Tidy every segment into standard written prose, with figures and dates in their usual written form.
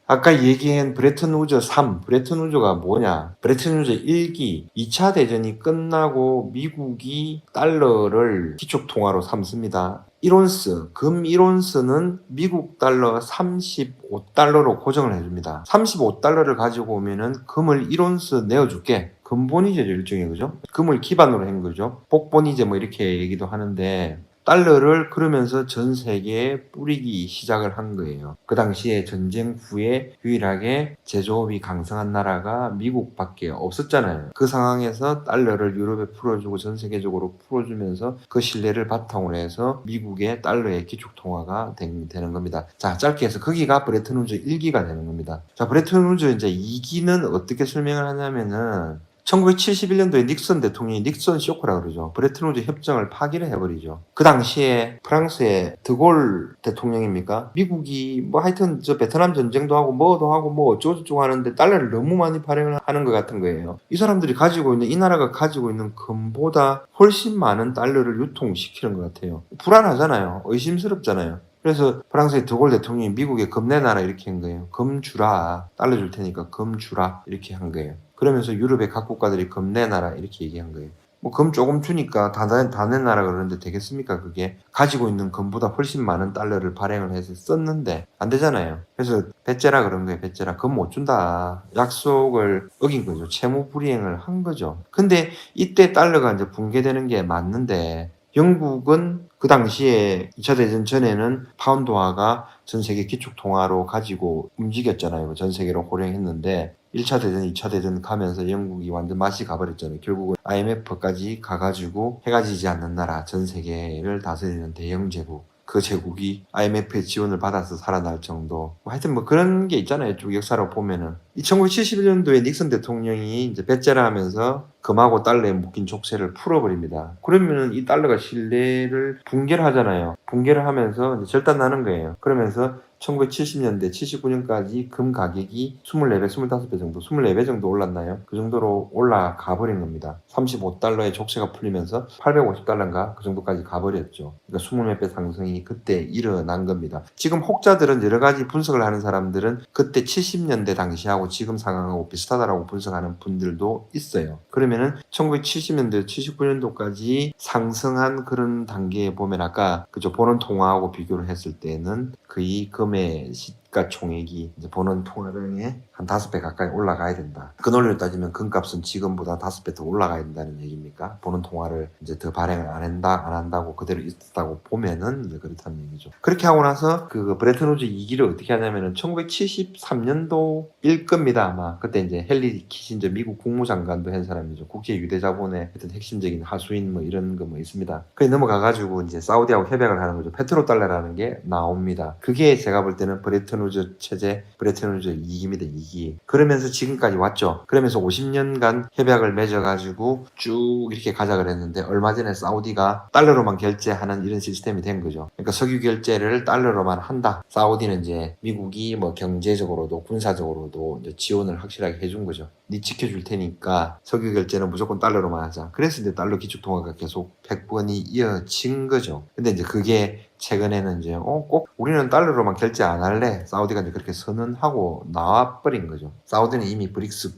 아까 얘기한 브레튼 우즈 3, 브레튼 우즈가 뭐냐? 브레튼 우즈 1기, 2차 대전이 끝나고 미국이 달러를 기축통화로 삼습니다. 1온스, 금 1온스는 미국 달러 35달러로 고정을 해줍니다. 35달러를 가지고 오면은 금을 1온스 내어줄게. 금본위제죠, 일종의, 그죠? 금을 기반으로 한 거죠. 복본위제 뭐 이렇게 얘기도 하는데, 달러를 그러면서 전 세계에 뿌리기 시작을 한 거예요. 그 당시에 전쟁 후에 유일하게 제조업이 강성한 나라가 미국밖에 없었잖아요. 그 상황에서 달러를 유럽에 풀어주고 전 세계적으로 풀어주면서 그 신뢰를 바탕으로 해서 미국의 달러의 기축통화가 되는 겁니다. 자, 짧게 해서 거기가 브레튼 우즈 1기가 되는 겁니다. 자, 브레튼 우즈 이제 2기는 어떻게 설명을 하냐면은 1971년도에 닉슨 대통령이 닉슨 쇼크라고 그러죠. 브레튼 우즈 협정을 파기를 해버리죠. 그 당시에 프랑스의 드골 대통령입니까? 미국이 뭐 하여튼 저 베트남 전쟁도 하고 뭐도 하고 뭐 어쩌고저쩌고 하는데 달러를 너무 많이 발행을 하는 것 같은 거예요. 이 사람들이 가지고 있는, 이 나라가 가지고 있는 금보다 훨씬 많은 달러를 유통시키는 것 같아요. 불안하잖아요. 의심스럽잖아요. 그래서 프랑스의 드골 대통령이 미국에 금 내놔라 이렇게 한 거예요. 금 주라. 달러 줄 테니까 금 주라. 이렇게 한 거예요. 그러면서 유럽의 각 국가들이 금 내놔라 이렇게 얘기한 거예요. 뭐 금 조금 주니까 다 내놔라 그러는데 되겠습니까? 그게 가지고 있는 금보다 훨씬 많은 달러를 발행을 해서 썼는데 안 되잖아요. 그래서 배째라 그런 거예요. 배째라. 금 못 준다. 약속을 어긴 거죠. 채무 불이행을 한 거죠. 근데 이때 달러가 이제 붕괴되는 게 맞는데 영국은 그 당시에 2차 대전 전에는 파운드화가 전 세계 기축통화로 가지고 움직였잖아요. 전 세계로 호령했는데 1차 대전, 2차 대전 가면서 영국이 완전 맛이 가버렸잖아요. 결국은 IMF까지 가가지고 해가 지지 않는 나라, 전 세계를 다스리는 대영 제국. 그 제국이 IMF의 지원을 받아서 살아날 정도. 하여튼 뭐 그런 게 있잖아요. 쭉 역사로 보면은. 1971년도에 닉슨 대통령이 이제 배째라 하면서 금하고 달러에 묶인 족쇄를 풀어버립니다. 그러면은 이 달러가 신뢰를 붕괴를 하잖아요. 붕괴를 하면서 이제 절단나는 거예요. 그러면서 1970년대, 79년까지 금 가격이 24배, 25배 정도, 24배 정도 올랐나요? 그 정도로 올라가 버린 겁니다. 35달러의 족쇄가 풀리면서 850달러인가? 그 정도까지 가버렸죠. 그러니까 20몇 배 상승이 그때 일어난 겁니다. 지금 혹자들은 여러 가지 분석을 하는 사람들은 그때 70년대 당시하고 지금 상황하고 비슷하다라고 분석하는 분들도 있어요. 그러면은 1970년대, 79년도까지 상승한 그런 단계에 보면 아까 그죠 보는 통화하고 비교를 했을 때는 거의 금의 시가 총액이 이제 보는 통화량의 한 5배 가까이 올라가야 된다. 그 논리로 따지면 금값은 지금보다 5배 더 올라가야 된다는 얘기입니까? 보는 통화를 이제 더 발행을 안 한다고 그대로 있었다고 보면은 이제 그렇다는 얘기죠. 그렇게 하고 나서 그 브레튼 우즈 2기를 어떻게 하냐면은 1973년도일 겁니다, 아마. 그때 이제 헨리 키신저 미국 국무장관도 한 사람이죠. 국제 유대자본의 어떤 핵심적인 하수인 뭐 이런 거 뭐 있습니다. 그게 넘어가가지고 이제 사우디하고 협약을 하는 거죠. 페트로달러라는 게 나옵니다. 그게 제가 볼 때는 브레튼 우즈 체제, 브레튼 우즈 2기입니다, 2기. 그러면서 지금까지 왔죠. 그러면서 50년간 협약을 맺어가지고 쭉 이렇게 가작을 했는데 얼마 전에 사우디가 달러로만 결제하는 이런 시스템이 된 거죠. 그러니까 석유 결제를 달러로만 한다. 사우디는 이제 미국이 뭐 경제적으로도 군사적으로도 이제 지원을 확실하게 해준 거죠. 니 지켜줄 테니까 석유 결제는 무조건 달러로만 하자. 그래서 이제 달러 기축통화가 계속 100번이 이어진 거죠. 근데 이제 그게 최근에는 이제 꼭 우리는 달러로만 결제 안 할래. 사우디가 이제 그렇게 선언하고 나와버린 거죠. 사우디는 이미 브릭스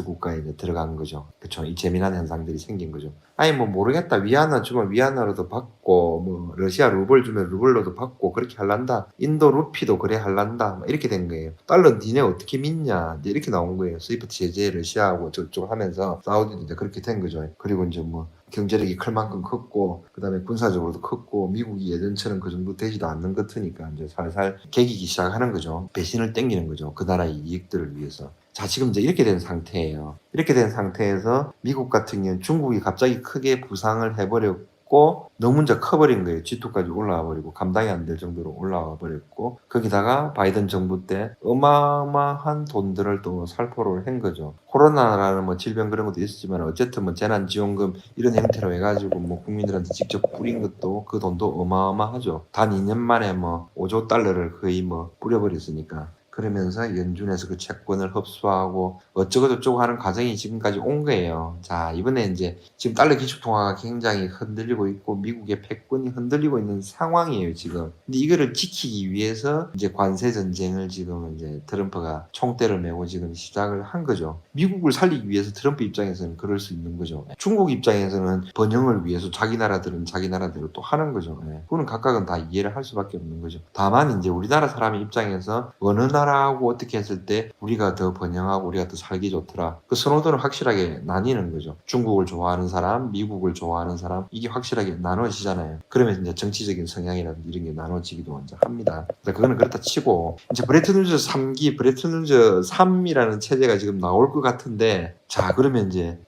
국가에 이제 들어간 거죠. 그렇죠. 이 재미난 현상들이 생긴 거죠. 아니 뭐 모르겠다. 위안화 주면 위안화로도 받고 뭐 러시아 루블 주면 루블로도 받고 그렇게 할란다. 인도 루피도 그래 할란다. 이렇게 된 거예요. 달러 니네 어떻게 믿냐. 이제 이렇게 나온 거예요. 스위프트 제재 러시아하고 저쪽 하면서 사우디도 이제 그렇게 된 거죠. 그리고 이제 뭐 경제력이 클 만큼 컸고 그다음에 군사적으로도 컸고 미국이 예전처럼 그 정도 되지도 않는 것 같으니까 이제 살살 개기기 시작하는 거죠. 배신을 땡기는 거죠. 그 나라의 이익들을 위해서. 자, 지금 이제 이렇게 된 상태예요. 이렇게 된 상태에서 미국 같은 경우는 중국이 갑자기 크게 부상을 해버렸고 너무 이제 커버린 거예요. G2까지 올라와 버리고 감당이 안 될 정도로 올라와 버렸고 거기다가 바이든 정부 때 어마어마한 돈들을 또 살포를 한 거죠. 코로나라는 뭐 질병 그런 것도 있었지만 어쨌든 뭐 재난지원금 이런 형태로 해가지고 뭐 국민들한테 직접 뿌린 것도 그 돈도 어마어마하죠. 단 2년 만에 뭐 5조 달러를 거의 뭐 뿌려버렸으니까. 그러면서 연준에서 그 채권을 흡수하고 어쩌고저쩌고 하는 과정이 지금까지 온 거예요. 자, 이번에 이제 지금 달러 기축통화가 굉장히 흔들리고 있고 미국의 패권이 흔들리고 있는 상황이에요, 지금. 근데 이거를 지키기 위해서 이제 관세 전쟁을 지금 이제 트럼프가 총대를 메고 지금 시작을 한 거죠. 미국을 살리기 위해서 트럼프 입장에서는 그럴 수 있는 거죠. 중국 입장에서는 번영을 위해서 자기 나라들은 자기 나라대로 또 하는 거죠. 그거는 각각은 다 이해를 할 수밖에 없는 거죠. 다만 이제 우리나라 사람의 입장에서 어느 나라하고 어떻게 했을 때 우리가 더 번영하고 우리가 더 살기 좋더라. 그 선호도는 확실하게 나뉘는 거죠. 중국을 좋아하는 사람, 미국을 좋아하는 사람 이게 확실하게 나눠지잖아요. 그러면 이제 정치적인 성향이라든지 이런 게 나눠지기도 이제 합니다. 그거는 그렇다 치고 이제 브레튼 우즈 3기, 브레튼 우즈 3이라는 체제가 지금 나올 것 같은데 자 그러면 이제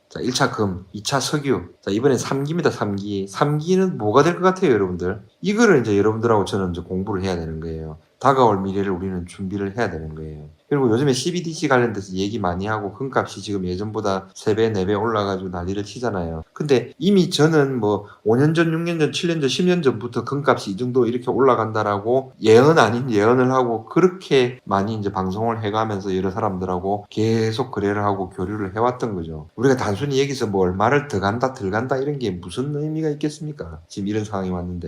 자, 1차 금, 2차 석유. 자, 이번엔 3기입니다, 3기. 3기는 뭐가 될 것 같아요, 여러분들? 이거를 이제 여러분들하고 저는 이제 공부를 해야 되는 거예요. 다가올 미래를 우리는 준비를 해야 되는 거예요. 그리고 요즘에 CBDC 관련돼서 얘기 많이 하고 금값이 지금 예전보다 3배, 4배 올라가지고 난리를 치잖아요. 근데 이미 저는 뭐 5년 전, 6년 전, 7년 전, 10년 전부터 금값이 이 정도 이렇게 올라간다라고 예언 아닌 예언을 하고 그렇게 많이 이제 방송을 해가면서 여러 사람들하고 계속 거래를 하고 교류를 해왔던 거죠. 우리가 단순히 여기서 뭐 얼마를 더 간다, 덜 간다 이런 게 무슨 의미가 있겠습니까? 지금 이런 상황이 왔는데.